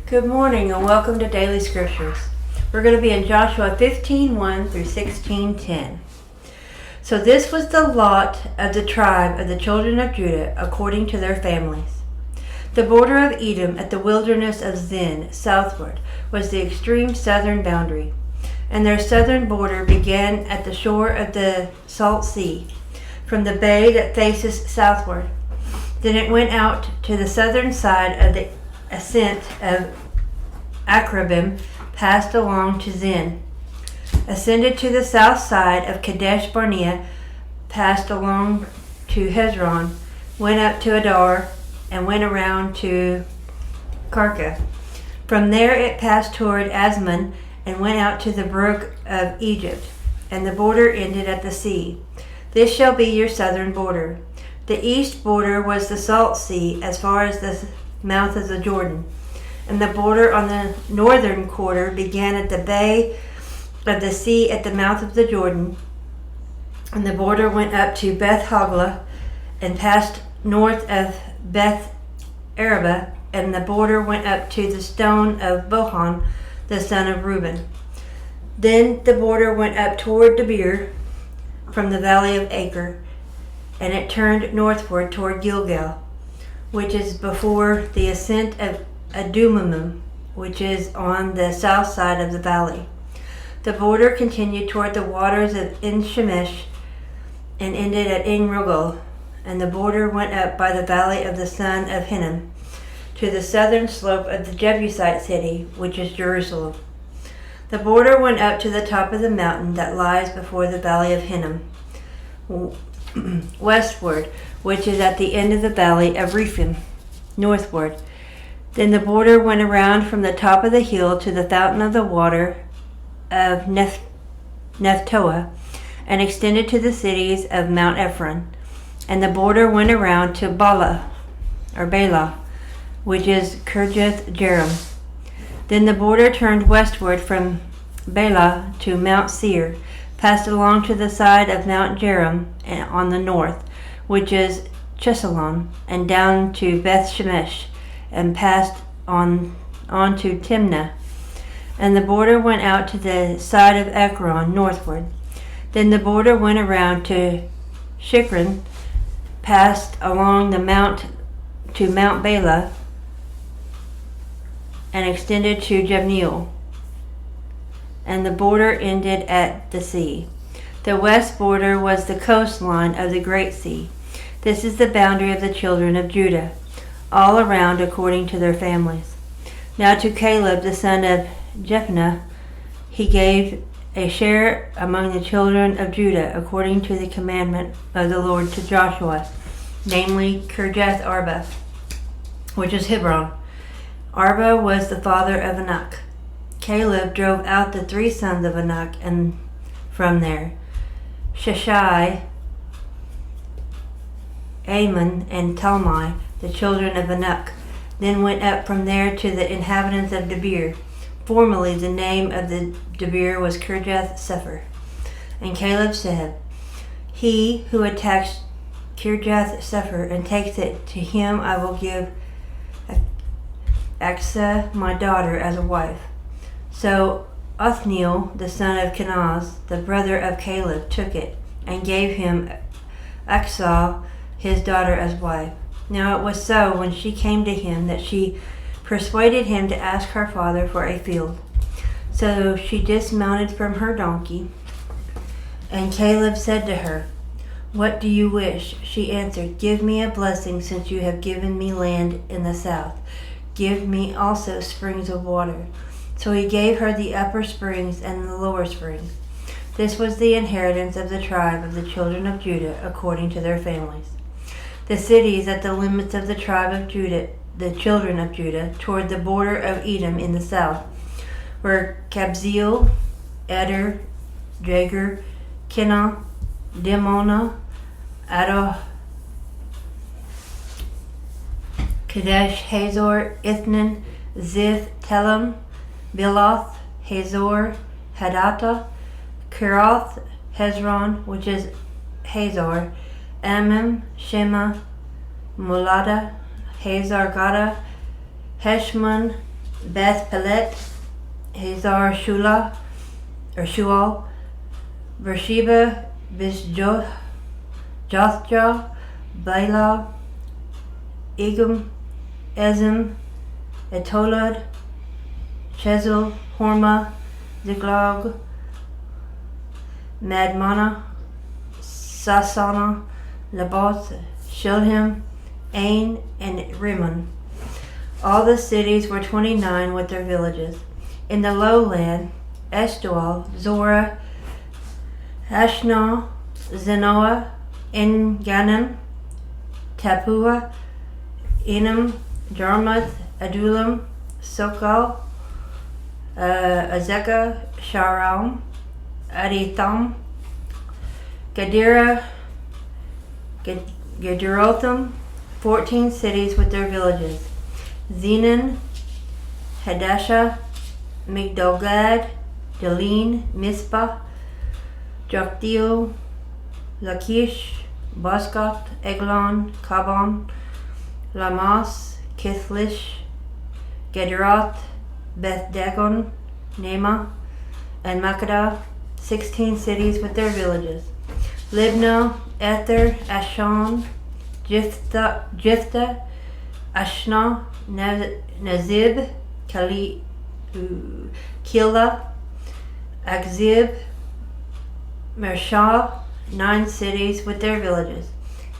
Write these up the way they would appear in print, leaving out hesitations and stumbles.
Good morning and welcome to Daily Scriptures. We're going to be in Joshua 15:1 through 16:10. So this was the lot of the tribe of the children of Judah according to their families. The border of Edom at the wilderness of Zin southward was the extreme southern boundary, and their southern border began at the shore of the Salt Sea, from the bay that faces southward. Then it went out to the southern side of the ascent of Akrabim, passed along to Zin, ascended to the south side of Kadesh Barnea, passed along to Hezron, went up to Adar, and went around to Karka. From there it passed toward Asmon and went out to the brook of Egypt, and the border ended at the sea. This shall be your southern border. The east border was the Salt Sea as far as the mouth of the Jordan, and the border on the northern quarter began at the bay of the sea at the mouth of the Jordan, and the border went up to Beth Hoglah and passed north of Beth Araba, and the border went up to the stone of Bohan, the son of Reuben. Then the border went up toward Debir from the valley of Acre, and it turned northward toward Gilgal, which is before the ascent of Adumim, which is on the south side of the valley. The border continued toward the waters of En-Shemesh and ended at En-Rogel, and the border went up by the valley of the son of Hinnom to the southern slope of the Jebusite city, which is Jerusalem. The border went up to the top of the mountain that lies before the valley of Hinnom, westward, which is at the end of the valley of Rephaim, northward. Then the border went around from the top of the hill to the fountain of the water of Nephtoah, and extended to the cities of Mount Ephron. And the border went around to Bala, which is Kirjath Jearim. Then the border turned westward from Bela to Mount Seir, passed along to the side of Mount Jearim on the north, which is Chesalon, and down to Beth Shemesh, and passed on to Timnah. And the border went out to the side of Ekron northward. Then the border went around to Shikron, passed along the mount to Mount Bela, and extended to Jabneel, and the border ended at the sea. The west border was the coastline of the Great Sea. This is the boundary of the children of Judah, all around according to their families. Now to Caleb the son of Jephunneh he gave a share among the children of Judah according to the commandment of the Lord to Joshua, namely Kirjath Arba, which is Hebron. Arba was the father of Anak. Caleb drove out the three sons of Anak, and from there Sheshai, Ammon, and Talmai, the children of Anak, then went up from there to the inhabitants of Debir. Formerly the name of the Debir was Kirjath Sepher. And Caleb said, he who attacks Kirjath Sepher and takes it, to him I will give Achsah my daughter as a wife. So Othniel the son of Kenaz, the brother of Caleb, took it, and gave him Achsah his daughter as wife. Now it was so, when she came to him, that she persuaded him to ask her father for a field. So she dismounted from her donkey, and Caleb said to her, what do you wish? She answered, give me a blessing, since you have given me land in the south. Give me also springs of water. So he gave her the upper springs and the lower springs. This was the inheritance of the tribe of the children of Judah according to their families. The cities at the limits of the tribe of Judah, the children of Judah, toward the border of Edom in the south, were Kabzeel, Eder, Jagur, Kinah, Dimona, Adoh, Kadesh, Hazor, Ithnan, Zith, Telem, Biloth, Hazor, Hadattah, Kirath, Hezron, which is Hazor, Ammim, Shema, Mulada, Hazar Gada, Heshmon, Beth Pelet, Hazar Shual, Beersheba, Jothja, Bela, Egum, Ezim, Etolad, Chezel, Horma, Ziklag, Madmana, Sasana, Laboth, Shilhim, Ain, and Rimmon. All the cities were 29 with their villages. In the lowland, Eshtaol, Zorah, Ashna, Zenoah, En-Ganim, Tapua, Enim, Jarmuth, Adullam, Sokal, Azekah, Sharam, Aditham, Gadira, Gederotham, 14 cities with their villages. Zenan, Hadasha, Migdalgad, Delin, Mizpah, Joktheel, Lachish, Boscath, Eglon, Kaban, Lamas, Kithlish, Gederoth, Beth Dagon, Nema, and Makkedah, 16 cities with their villages. Libnah, Ether, Ashan, Jiphtha, Ashna, Nazib, Kila, Akzib, Mershah, 9 cities with their villages.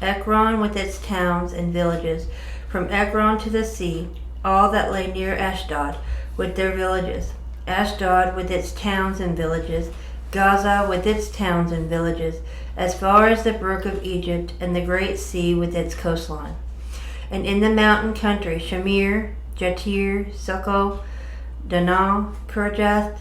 Ekron with its towns and villages, from Ekron to the sea, all that lay near Ashdod with their villages. Ashdod with its towns and villages, Gaza with its towns and villages, as far as the brook of Egypt and the great sea with its coastline. And in the mountain country, Shamir, Jatir, Succo, Danah, Kirjath,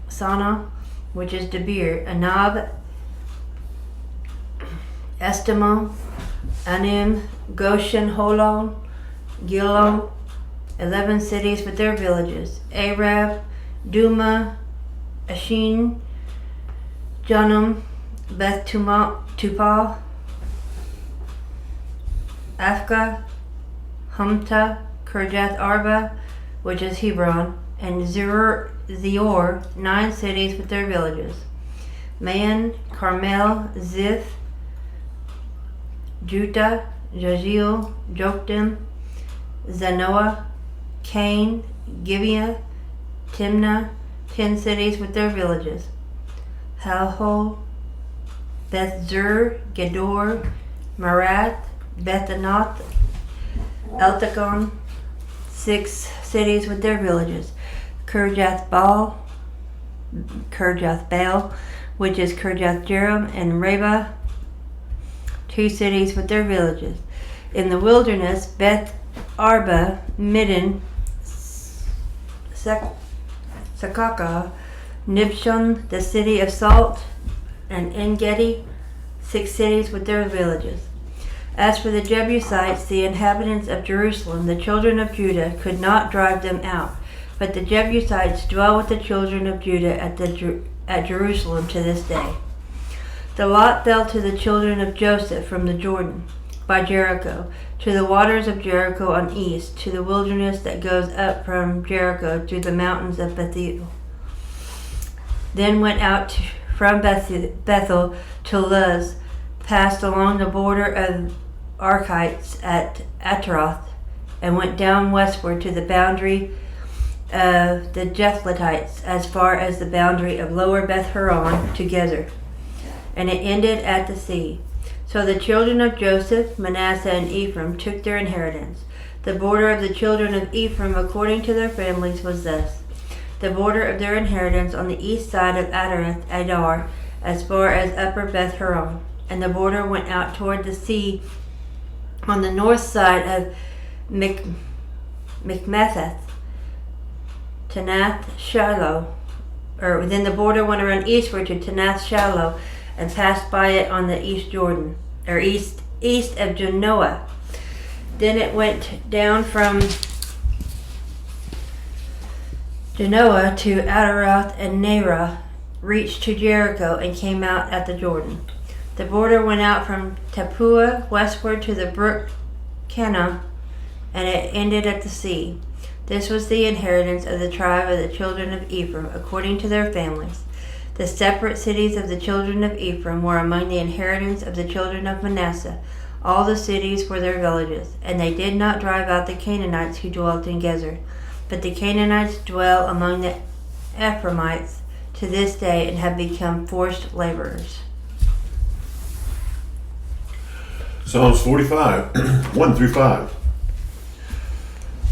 Sana, which is Debir, Anab, Estimah, Anim, Goshen, Holon, Gilo, 11 cities with their villages. Arab, Duma, Ashin, Janum, Beth Tupah, Afka, Humta, Kirjath Arba, which is Hebron, and Zior, 9 cities with their villages. Maon, Carmel, Ziph, Juta, Jaziel, Joktim, Zanoah, Cain, Gibeah, Timnah, 10 cities with their villages. Halhol, Beth Zur, Gedor, Marath, Bethanath, Eltekon, 6 cities with their villages. Kirjath Baal, which is Kirjath Jearim, and Reba, 2 cities with their villages. In the wilderness, Beth Arba, Midden, Sakaka, Nibshon, the city of salt, and En-Gedi, 6 cities with their villages. As for the Jebusites, the inhabitants of Jerusalem, the children of Judah could not drive them out, but the Jebusites dwell with the children of Judah at Jerusalem to this day. The lot fell to the children of Joseph from the Jordan, by Jericho, to the waters of Jericho on east, to the wilderness that goes up from Jericho to the mountains of Bethel. Then went out from Bethel to Luz, passed along the border of Archites at Ataroth, and went down westward to the boundary of the Japhletites, as far as the boundary of lower Beth Horon to Gezer, and it ended at the sea. So the children of Joseph, Manasseh, and Ephraim took their inheritance. The border of the children of Ephraim according to their families was thus: the border of their inheritance on the east side of Adaroth Adar, as far as upper Beth Horon, and the border went out toward the sea on the north side of Mikmetheth, Tanath Shiloh, or then the border went around eastward to Tanath Shiloh, and passed by it on the east Jordan, or east of Genoa. Then it went down from Genoa to Adaroth and Nerah, reached to Jericho, and came out at the Jordan. The border went out from Tapua westward to the brook Cana, and it ended at the sea. This was the inheritance of the tribe of the children of Ephraim, according to their families. The separate cities of the children of Ephraim were among the inheritance of the children of Manasseh. All the cities were their villages, and they did not drive out the Canaanites who dwelt in Gezer. But the Canaanites dwell among the Ephraimites to this day and have become forced laborers. Psalms 45, 1 through 5.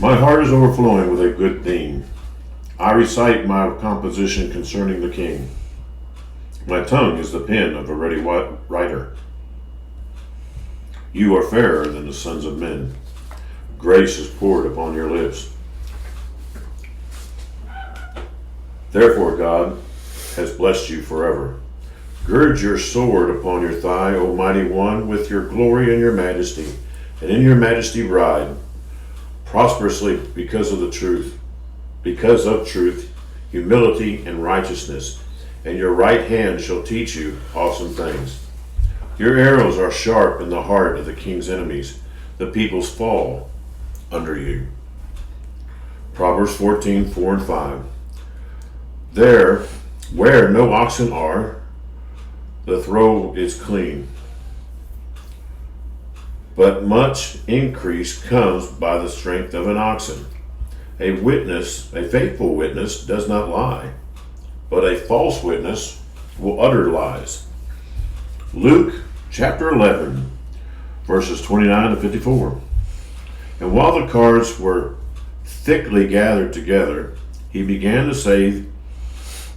My heart is overflowing with a good theme. I recite my composition concerning the king. My tongue is the pen of a ready writer. You are fairer than the sons of men. Grace is poured upon your lips. Therefore God has blessed you forever. Gird your sword upon your thigh, O mighty one, with your glory and your majesty, and in your majesty ride prosperously because of truth, humility, and righteousness, and your right hand shall teach you awesome things. Your arrows are sharp in the heart of the king's enemies. The peoples fall under you. Proverbs 14, 4 and 5. There, where no oxen are, the throw is clean, but much increase comes by the strength of an oxen. A faithful witness does not lie, but a false witness will utter lies. Luke chapter 11, verses 29 to 54. And while the cards were thickly gathered together, he began to say,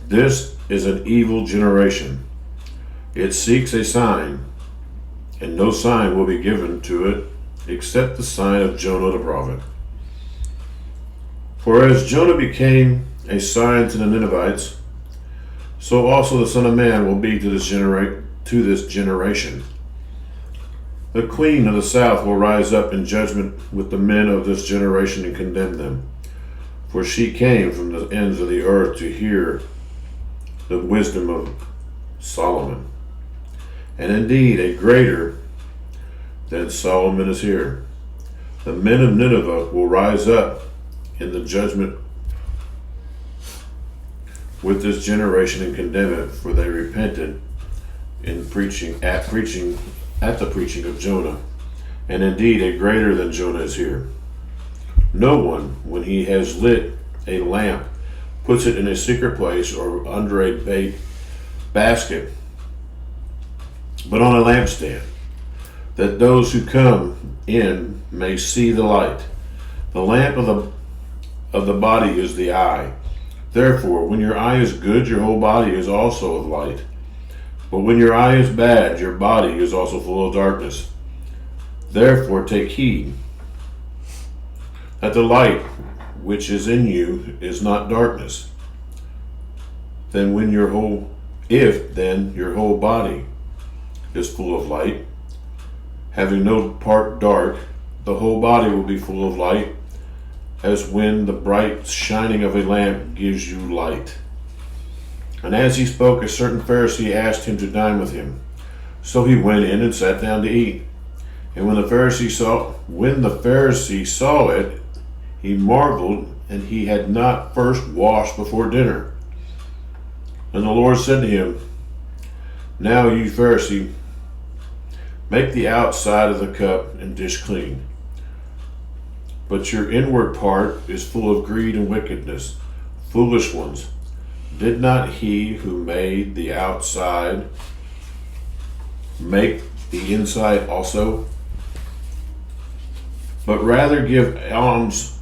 "This is an evil generation. It seeks a sign, and no sign will be given to it except the sign of Jonah the prophet. For as Jonah became a sign to the Ninevites, so also the Son of Man will be to this generation. The queen of the south will rise up in judgment with the men of this generation and condemn them. For she came from the ends of the earth to hear the wisdom of Solomon. And indeed, a greater than Solomon is here. The men of Nineveh will rise up in the judgment with this generation and condemn it, for they repented at the preaching of Jonah. And indeed, a greater than Jonah is here. No one, when he has lit a lamp, puts it in a secret place or under a basket, but on a lampstand, that those who come in may see the light. The lamp of the body is the eye. Therefore, when your eye is good, your whole body is also of light. But when your eye is bad, your body is also full of darkness. Therefore, take heed that the light which is in you is not darkness. If then your whole body is full of light, having no part dark, the whole body will be full of light, as when the bright shining of a lamp gives you light. And as he spoke, a certain Pharisee asked him to dine with him. So he went in and sat down to eat. And when the Pharisee saw it, he marveled, and he had not first washed before dinner. And the Lord said to him, Now you Pharisee, make the outside of the cup and dish clean, but your inward part is full of greed and wickedness. Foolish ones, did not he who made the outside make the inside also? But rather give alms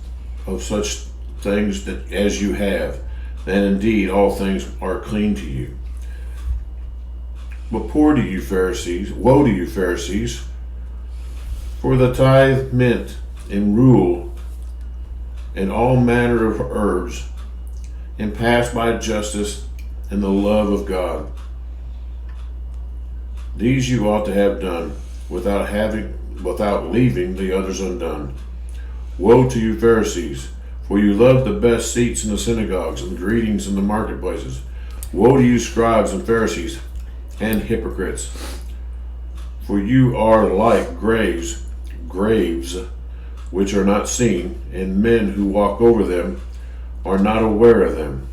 of such things as you have, then indeed all things are clean to you. But woe to you Pharisees, for the tithe, mint, and rule, and all manner of herbs, and pass by justice and the love of God. These you ought to have done, without leaving the others undone. Woe to you Pharisees, for you love the best seats in the synagogues and greetings in the marketplaces. Woe to you scribes and Pharisees and hypocrites, for you are like graves which are not seen, and men who walk over them are not aware of them.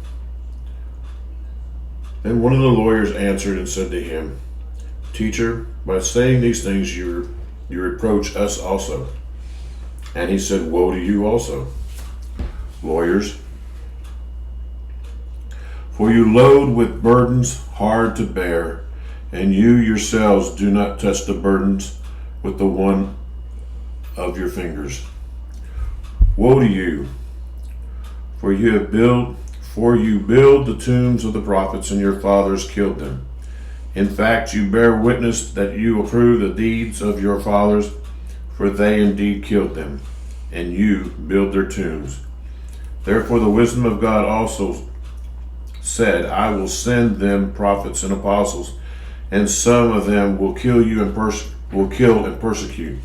Then one of the lawyers answered and said to him, Teacher, by saying these things you reproach us also. And he said, Woe to you also, lawyers, for you load with burdens hard to bear, and you yourselves do not touch the burdens with the one of your fingers. Woe to you, for you build the tombs of the prophets, and your fathers killed them. In fact, you bear witness that you approve the deeds of your fathers, for they indeed killed them, and you build their tombs. Therefore the wisdom of God also said, I will send them prophets and apostles, and some of them will kill and persecute,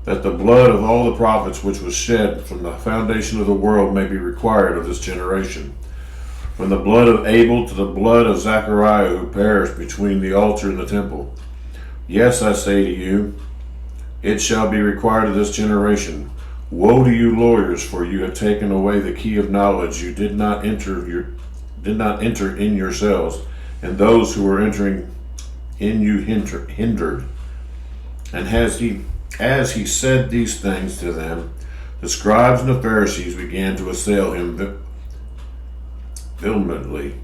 that the blood of all the prophets which was shed from the foundation of the world may be required of this generation, from the blood of Abel to the blood of Zachariah, who perished between the altar and the temple. Yes, I say to you, it shall be required of this generation. Woe to you, lawyers, for you have taken away the key of knowledge. You did not enter in yourselves, and those who were entering in you hindered. And as he said these things to them, the scribes and the Pharisees began to assail him vehemently,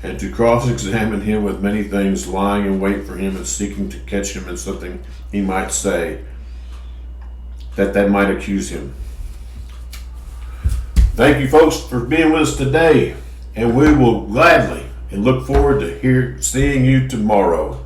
and to cross-examine him with many things, lying in wait for him and seeking to catch him in something he might say, that they might accuse him. Thank you, folks, for being with us today, and we will gladly and look forward to seeing you tomorrow.